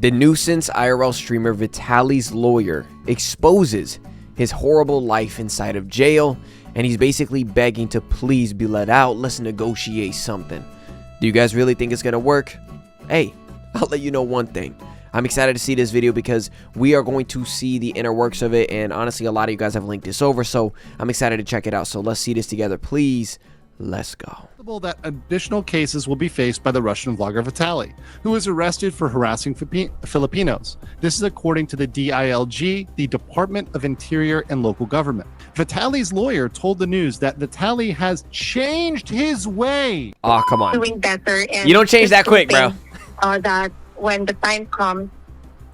The Nuisance IRL streamer Vitaly's lawyer exposes his horrible life inside of jail, and he's basically begging to please be let out. Let's negotiate something. Do you guys really think it's gonna work? Hey, I'll let you know one thing. I'm excited to see this video because we are going to see the inner works of it, and honestly, a lot of you guys have linked this over, so I'm excited to check it out. So let's see this together, please. Let's go. That additional cases will be faced by the Russian vlogger Vitaly, who was arrested for harassing Filipinos. This is according to the DILG, the Department of Interior and Local Government. Vitaly's lawyer told the news that Vitaly has changed his way. Oh, come on. Doing better. And you don't change that quick, bro. That when the time comes,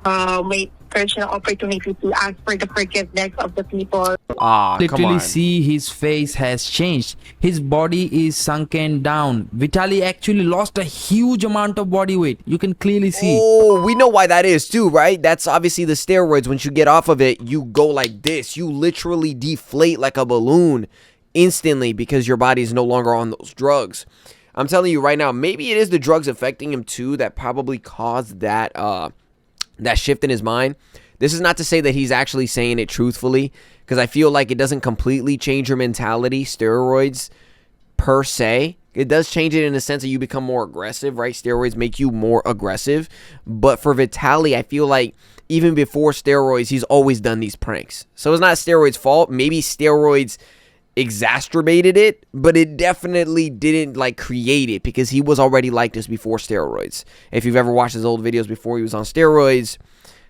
may search an opportunity to ask for the forgiveness of the people. Literally see his face has changed. His body is sunken down. Vitaly actually lost a huge amount of body weight. You can clearly see. Oh, we know why that is too, right? That's obviously the steroids. Once you get off of it, you go like this. You literally deflate like a balloon instantly because your body is no longer on those drugs. I'm telling you right now, maybe it is the drugs affecting him too that probably caused that that shift in his mind. This is not to say that he's actually saying it truthfully, because I feel like it doesn't completely change your mentality, steroids per se. It does change it in the sense that you become more aggressive, right? Steroids make you more aggressive. But for Vitaly, I feel like even before steroids, he's always done these pranks. So it's not steroids' fault. Maybe steroids exacerbated it, but it definitely didn't like create it, because he was already like this before steroids. If you've ever watched his old videos before he was on steroids,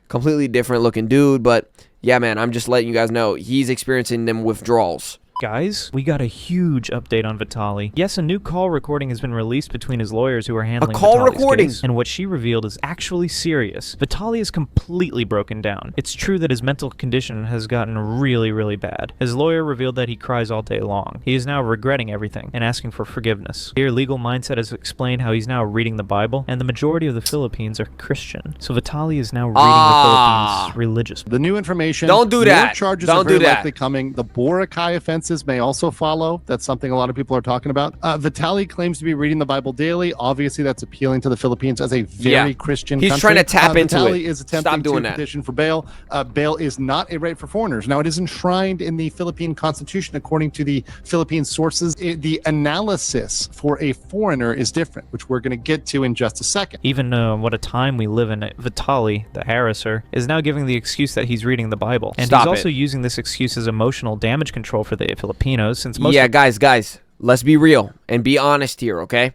completely different looking dude. But yeah, man, I'm just letting you guys know he's experiencing them withdrawals. Guys, we got a huge update on Vitaly. Yes, a new call recording has been released between his lawyers who are handling Vitaly's case, and what she revealed is actually serious. Vitaly is completely broken down. It's true that his mental condition has gotten really, really bad. His lawyer revealed that he cries all day long. He is now regretting everything and asking for forgiveness. Here, Legal Mindset has explained how he's now reading the Bible, and the majority of the Philippines are Christian. So Vitaly is now reading the Philippines religiously. The new information. Don't do that. More charges Don't are very do that. likely coming. The Boracay offenses may also follow. That's something a lot of people are talking about. Vitaly claims to be reading the Bible daily. Obviously, that's appealing to the Philippines as a very Christian country. He's trying to tap into it. Vitaly is attempting to petition for bail. Bail is not a right for foreigners. Now, it is enshrined in the Philippine Constitution, according to the Philippine sources. The analysis for a foreigner is different, which we're going to get to in just a second. Even what a time we live in, Vitaly, the harasser, is now giving the excuse that he's reading the Bible. And he's also using this excuse as emotional damage control for the Filipinos, since most guys, let's be real and be honest here, okay?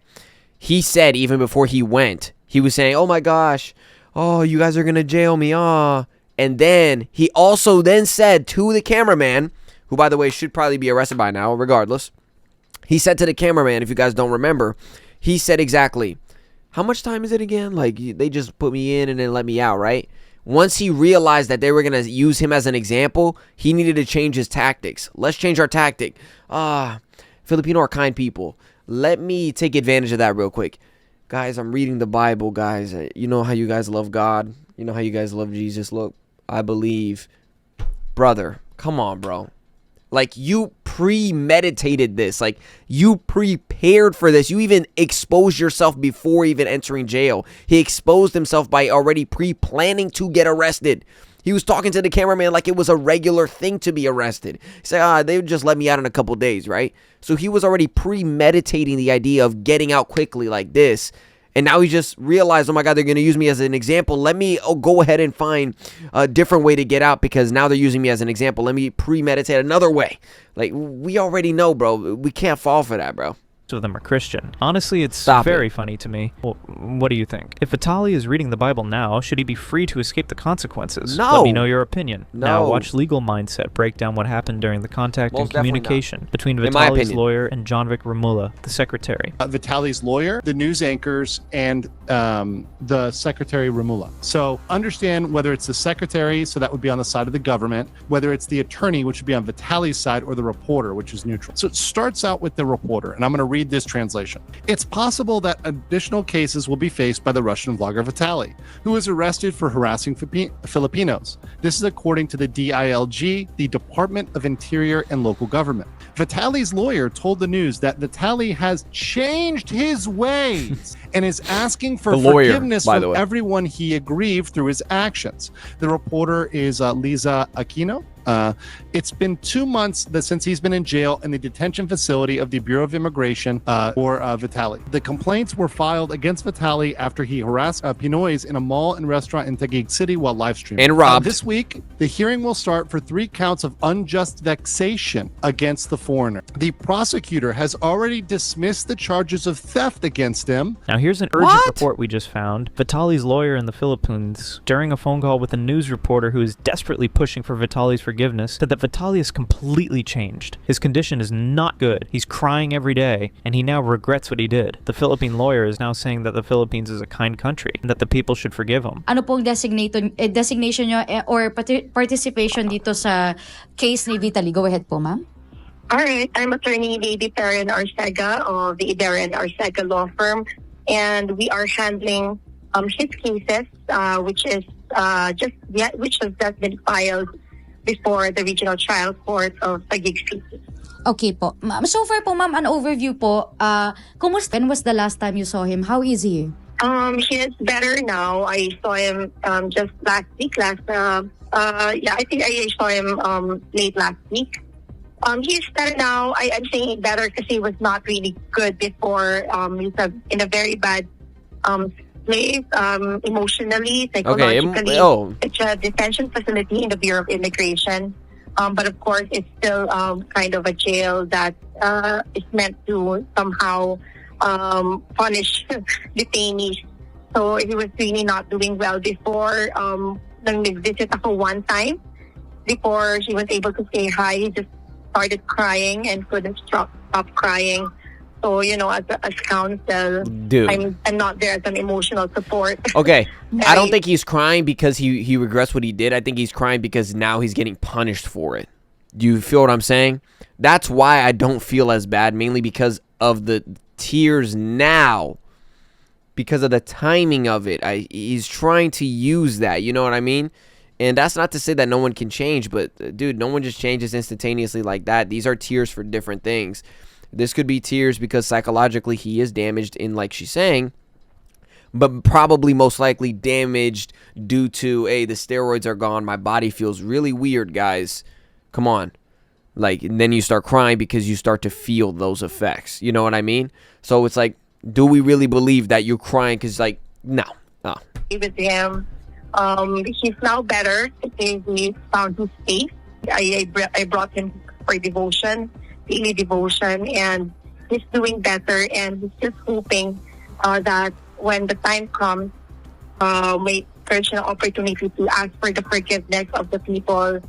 He said even before he went, he was saying, oh my gosh, oh, you guys are gonna jail me, and then he also then said to the cameraman, who by the way should probably be arrested by now regardless, he said to the cameraman, if you guys don't remember, he said exactly, how much time is it again? Like, they just put me in and then let me out, right? Once he realized that they were going to use him as an example, he needed to change his tactics. Let's change our tactic. Filipino are kind people. Let me take advantage of that real quick. Guys, I'm reading the Bible, guys. You know how you guys love God. You know how you guys love Jesus. Look, I believe. Brother, come on, bro. Like, you premeditated this. Like, you prepared for this. You even exposed yourself before even entering jail. He exposed himself by already pre-planning to get arrested. He was talking to the cameraman like it was a regular thing to be arrested. He said, they would just let me out in a couple days, right? So he was already premeditating the idea of getting out quickly like this. And now he just realized, oh my God, they're going to use me as an example. Let me go ahead and find a different way to get out, because now they're using me as an example. Let me premeditate another way. Like, we already know, bro. We can't fall for that, bro. of them are Christian. Honestly, it's very funny to me. Well, what do you think? If Vitaly is reading the Bible now, should he be free to escape the consequences? No. Let me know your opinion. No. Now watch Legal Mindset break down what happened during the contact and communication between Vitaly's lawyer and Jonvik Ramula, the secretary. Vitaly's lawyer, the news anchors, and the secretary Ramula. So understand whether it's the secretary, so that would be on the side of the government, whether it's the attorney, which would be on Vitaly's side, or the reporter, which is neutral. So it starts out with the reporter, and I'm going to read this translation. It's possible that additional cases will be faced by the Russian vlogger Vitaly, who was arrested for harassing Filipinos. This is according to the DILG, the Department of Interior and Local Government. Vitaly's lawyer told the news that Vitaly has changed his ways and is asking for forgiveness from everyone he aggrieved through his actions. The reporter is Lisa Aquino. It's been 2 months since he's been in jail in the detention facility of the Bureau of Immigration for Vitaly. The complaints were filed against Vitaly after he harassed Pinoys in a mall and restaurant in Taguig City while live streaming. And robbed. This week, the hearing will start for 3 counts of unjust vexation against the foreigner. The prosecutor has already dismissed the charges of theft against him. Now here's an urgent report we just found. Vitaly's lawyer in the Philippines, during a phone call with a news reporter who is desperately pushing for Vitaly's forgiveness, said that Vitaly has completely changed. His condition is not good. He's crying every day, and he now regrets what he did. The Philippine lawyer is now saying that the Philippines is a kind country, and that the people should forgive him. Ano pong designation nyo or participation dito sa case ni Vitaly? Go ahead po, ma'am. All right, I'm attorney Lady Perrin Arcega of the Perrin Arcega law firm, and we are handling his cases, which has just been filed before the Regional Trial Court of Taguig City. Okay po. So far po, ma'am, an overview po. Kumusta? When was the last time you saw him? How is he? He is better now. I saw him just last week. I think I saw him late last week. He's better now. I'm saying better because he was not really good before. He's in a very bad place, emotionally, psychologically. It's a detention facility in the Bureau of Immigration. But of course, it's still kind of a jail that is meant to somehow punish detainees. So he was really not doing well before. Nang nag-visit ako one time, before he was able to say hi, he just started crying and couldn't stop crying. So, as counsel, dude, I'm not there as an emotional support. Okay, I don't think he's crying because he regrets what he did. I think he's crying because now he's getting punished for it. Do you feel what I'm saying? That's why I don't feel as bad, mainly because of the tears now. Because of the timing of it. He's trying to use that, you know what I mean? And that's not to say that no one can change, but dude, no one just changes instantaneously like that. These are tears for different things. This could be tears because psychologically he is damaged in, like she's saying, but probably most likely damaged due to, hey, the steroids are gone. My body feels really weird, guys. Come on. Like, and then you start crying because you start to feel those effects. You know what I mean? So it's like, do we really believe that you're crying? Because, like, no. With him, he's now better because he found his faith. I brought him for devotion, daily devotion, and he's doing better. And he's just hoping that when the time comes, may encourage an opportunity to ask for the forgiveness of the people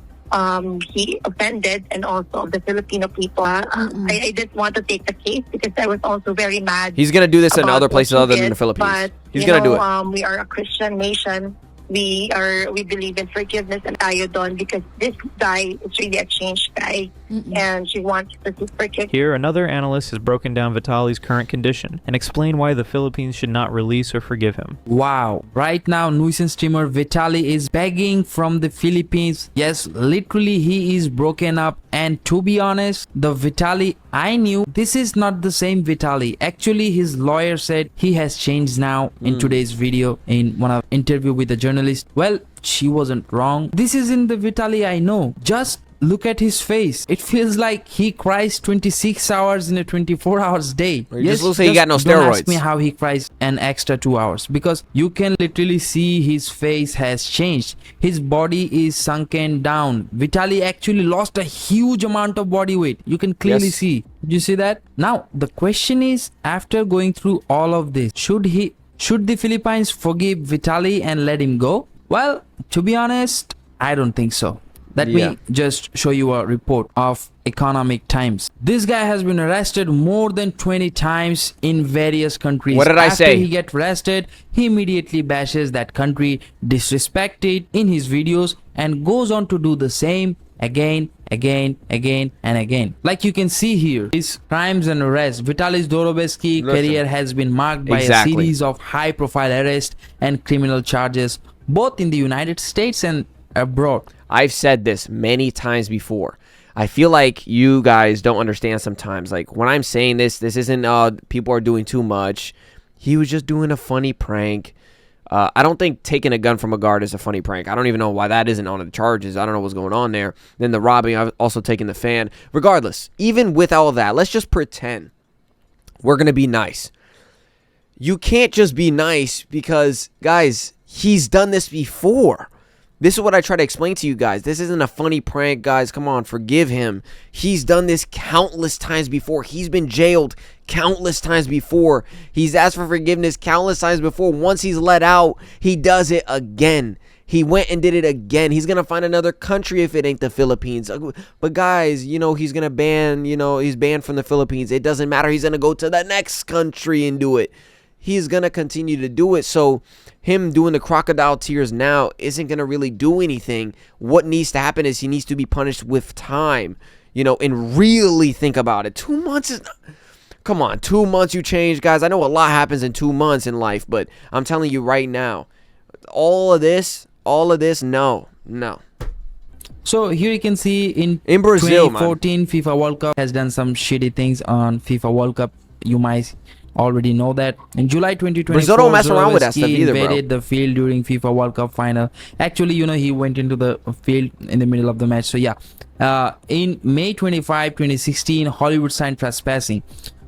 he offended and also of the Filipino people. I didn't want to take the case because I was also very mad. He's going to do this in other places other than the Philippines. But, he's going to do it. We are a Christian nation. We believe in forgiveness and tayo doon because this guy is really a changed guy and she wants to forgive. Here, another analyst has broken down Vitaly's current condition and explained why the Philippines should not release or forgive him. Wow. Right now, Nuisance streamer Vitaly is begging from the Philippines. Yes, literally he is broken up, and to be honest, the Vitaly I knew, this is not the same Vitaly. Actually, his lawyer said he has changed now in today's video in one of interview with a journalist. Well, she wasn't wrong. This isn't the Vitaly I know. Just look at his face. It feels like he cries 26 hours in a 24 hours day. Yes, just say he got no steroids. Don't ask me how he cries an extra 2 hours, because you can literally see his face has changed. His body is sunken down. Vitaly actually lost a huge amount of body weight. You can clearly see. Did you see that? Now, the question is, after going through all of this, should the Philippines forgive Vitaly and let him go? Well, to be honest, I don't think so. Let me just show you a report of Economic Times. This guy has been arrested more than 20 times in various countries. What did I say? After he gets arrested, he immediately bashes that country, disrespects it in his videos, and goes on to do the same again, and again. Like you can see here, his crimes and arrests. Vitaly Zdorobetsky career has been marked by a series of high-profile arrests and criminal charges, both in the United States and abroad. I've said this many times before. I feel like you guys don't understand sometimes. Like when I'm saying this isn't people are doing too much. He was just doing a funny prank. I don't think taking a gun from a guard is a funny prank. I don't even know why that isn't on the charges. I don't know what's going on there. Then the robbing, I've also taken the fan. Regardless, even with all of that, let's just pretend we're going to be nice. You can't just be nice because, guys, he's done this before. This is what I try to explain to you guys. This isn't a funny prank, guys. Come on, forgive him. He's done this countless times before. He's been jailed countless times before. He's asked for forgiveness countless times before. Once he's let out, he does it again. He went and did it again. He's going to find another country if it ain't the Philippines. But guys, you know, he's going to ban, he's banned from the Philippines. It doesn't matter. He's going to go to the next country and do it. He's going to continue to do it. So him doing the crocodile tears now isn't going to really do anything. What needs to happen is he needs to be punished with time, and really think about it. 2 months is not... Come on, 2 months you change, guys. I know a lot happens in 2 months in life, but I'm telling you right now, all of this, no. So here you can see in Brazil, 2014, FIFA World Cup has done some shitty things on FIFA World Cup. You might already know that. In July 2024, Brazil don't mess around with that stuff either, invaded the field during FIFA World Cup final. Actually, he went into the field in the middle of the match. So yeah, in May 25, 2016, Hollywood signed trespassing.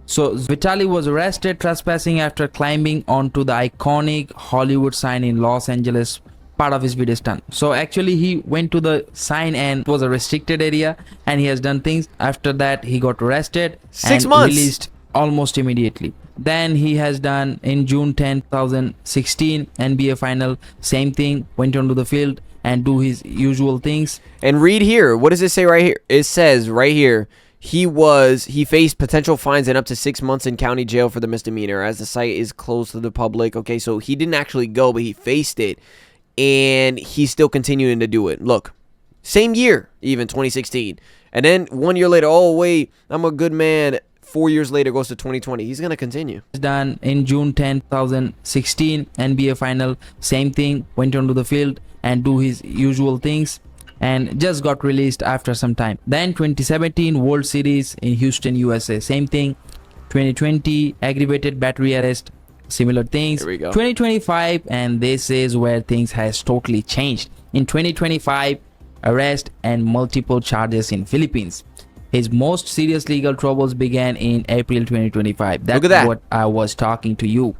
So Vitaly was arrested trespassing after climbing onto the iconic Hollywood sign in Los Angeles, part of his video stunt. So actually he went to the sign and it was a restricted area and he has done things. After that he got arrested 6 and months released almost immediately. Then he has done in June 10, 2016 NBA final, same thing, went onto the field and do his usual things. And read here, what does it say right here? It says right here, he faced potential fines and up to 6 months in county jail for the misdemeanor, as the site is closed to the public. Okay, so he didn't actually go, but he faced it, and he's still continuing to do it. Look, same year, even 2016, and then 1 year later, oh wait, I'm a good man. 4 years later goes to 2020. He's gonna continue. Done in June 10, 2016 NBA final, same thing, went onto the field and do his usual things, and just got released after some time. Then 2017 World Series in Houston, USA, same thing. 2020 aggravated battery arrest, similar things. Here we go. 2025, and this is where things has totally changed. In 2025, arrest and multiple charges in Philippines. His most serious legal troubles began in April 2025. That's what I was talking to you.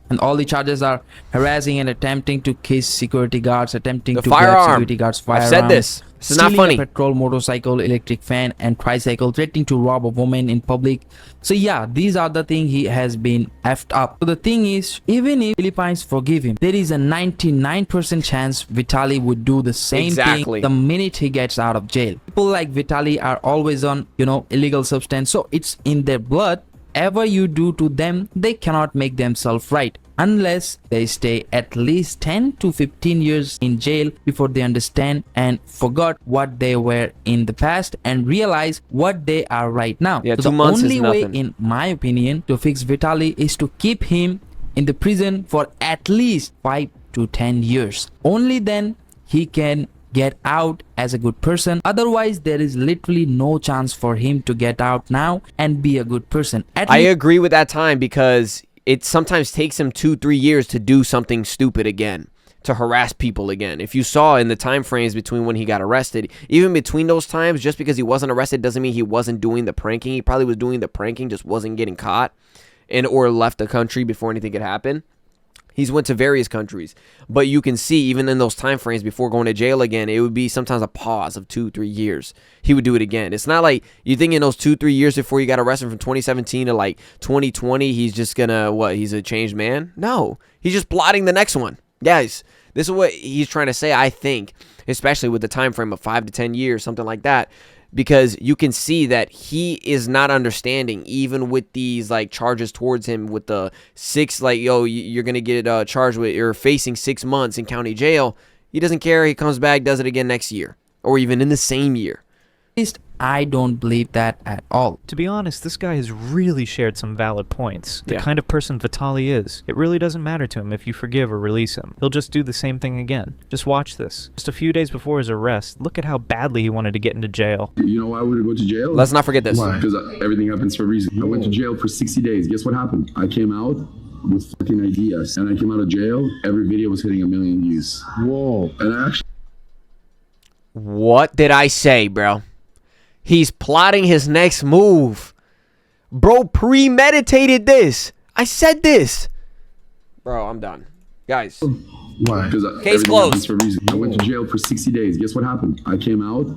And all the charges are harassing and attempting to kiss security guards, attempting to grab security guards' firearms. I've said this. This is not funny. A petrol, motorcycle, electric fan, and tricycle, threatening to rob a woman in public. So yeah, these are the things he has been effed up. So the thing is, even if Philippines forgive him, there is a 99% chance Vitaly would do the same thing the minute he gets out of jail. People like Vitaly are always on, illegal substance. So it's in their blood. Whatever you do to them, they cannot make themselves right unless they stay at least 10 to 15 years in jail before they understand and forgot what they were in the past and realize what they are right now. Yeah, so 2 months the only is way, nothing. in my opinion, to fix Vitaly is to keep him in the prison for at least 5 to 10 years. Only then he can get out as a good person. Otherwise, there is literally no chance for him to get out now and be a good person. I agree with that time, because it sometimes takes him 2-3 years to do something stupid again, to harass people again. If you saw in the time frames between when he got arrested, even between those times, just because he wasn't arrested doesn't mean he wasn't doing the pranking. He probably was doing the pranking, just wasn't getting caught or left the country before anything could happen. He's went to various countries, but you can see even in those time frames before going to jail again, it would be sometimes a pause of 2-3 years. He would do it again. It's not like you think in those 2-3 years before he got arrested from 2017 to like 2020, he's just gonna, he's a changed man? No, he's just plotting the next one. Guys, this is what he's trying to say, I think, especially with the time frame of 5 to 10 years, something like that. Because you can see that he is not understanding, even with these like charges towards him with the 6, like, you're going to get charged with, you're facing 6 months in county jail. He doesn't care. He comes back, does it again next year. or even in the same year. At least I don't believe that at all. To be honest, this guy has really shared some valid points. The Yeah. kind of person Vitaly is. It really doesn't matter to him if you forgive or release him. He'll just do the same thing again. Just watch this. Just a few days before his arrest, look at how badly he wanted to get into jail. You know why I wanted to go to jail? Let's not forget this. Why? Because everything happens for a reason. I went to jail for 60 days. Guess what happened? I came out with fucking ideas. And I came out of jail, every video was hitting 1 million views. Whoa. And I actually... What did I say, bro? He's plotting his next move. Bro premeditated this. I said this. Bro, I'm done. Guys. Why? Because Case closed. For a reason. I went to jail for 60 days. Guess what happened? I came out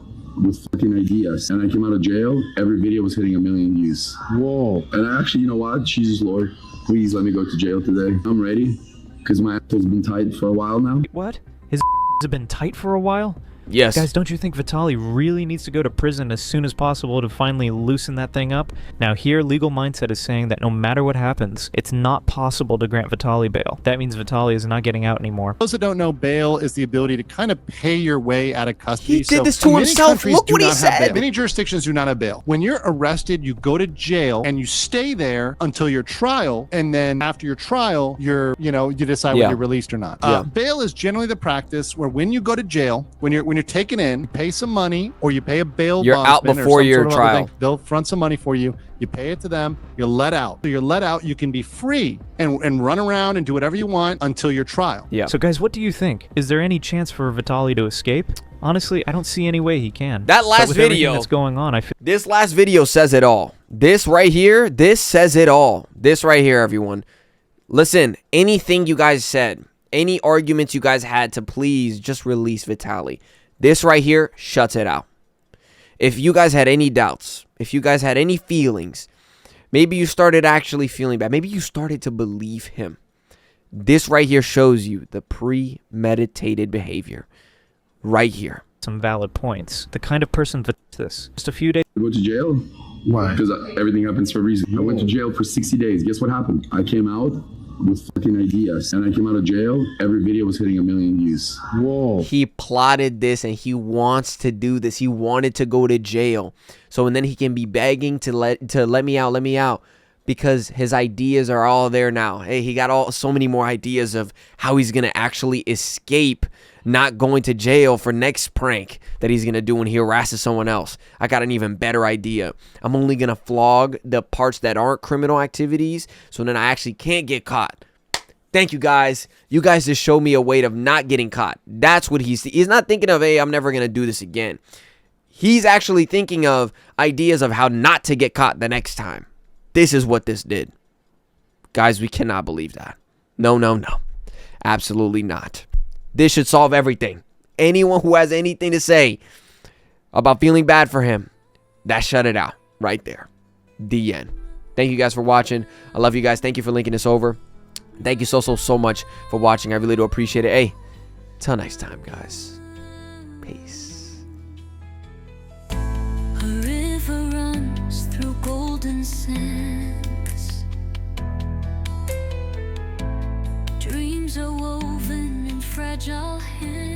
with fucking ideas. And I came out of jail, every video was hitting 1 million views. Whoa. And I actually, you know what? Jesus Lord, please let me go to jail today. I'm ready. Because my asshole's been tight for a while now. What? His have been tight for a while? Yes. Guys, don't you think Vitaly really needs to go to prison as soon as possible to finally loosen that thing up? Now here, Legal Mindset is saying that no matter what happens, it's not possible to grant Vitaly bail. That means Vitaly is not getting out anymore. Those that don't know, bail is the ability to kind of pay your way out of custody. He did this to many himself. countries Look do what he not have said. bail. Many jurisdictions do not have bail. When you're arrested, you go to jail and you stay there until your trial. And then after your trial, you decide whether you're released or not. Bail is generally the practice where when you go to jail, when you're taken in, pay some money or you pay a bail You're out bondsman or before some your sort of other trial. thing. They'll front some money for you. You pay it to them. You're let out. So you're let out. You can be free and run around and do whatever you want until your trial. Yeah. So guys, what do you think? Is there any chance for Vitaly to escape? Honestly, I don't see any way he can. That last But with everything video that's going on, I feel This last video says it all. This right here, this says it all. This right here, everyone. Listen, anything you guys said, any arguments you guys had to please just release Vitaly. This right here shuts it out. If you guys had any doubts, if you guys had any feelings, maybe you started actually feeling bad, maybe you started to believe him. This right here shows you the premeditated behavior. Right here. some valid points. The kind of person this. Just a few days. I go to jail. Why? Because everything happens for a reason. I went to jail for 60 days. Guess what happened? I came out with fucking ideas. And I came out of jail, every video was hitting 1 million views. Whoa. He plotted this and he wants to do this. He wanted to go to jail. So, and then he can be begging to let me out. Because his ideas are all there now. Hey, he got so many more ideas of how he's going to actually escape not going to jail for next prank that he's going to do when he harasses someone else. I got an even better idea. I'm only going to flog the parts that aren't criminal activities so then I actually can't get caught. Thank you, guys. You guys just showed me a way of not getting caught. That's what he's not thinking of, hey, I'm never going to do this again. He's actually thinking of ideas of how not to get caught the next time. This is what this did. Guys, we cannot believe that. No. Absolutely not. This should solve everything. Anyone who has anything to say about feeling bad for him, that shut it out right there. The end. Thank you guys for watching. I love you guys. Thank you for linking this over. Thank you so much for watching. I really do appreciate it. Hey, till next time, guys. Peace. A river runs through golden sands. Dreams are woven in fragile hands.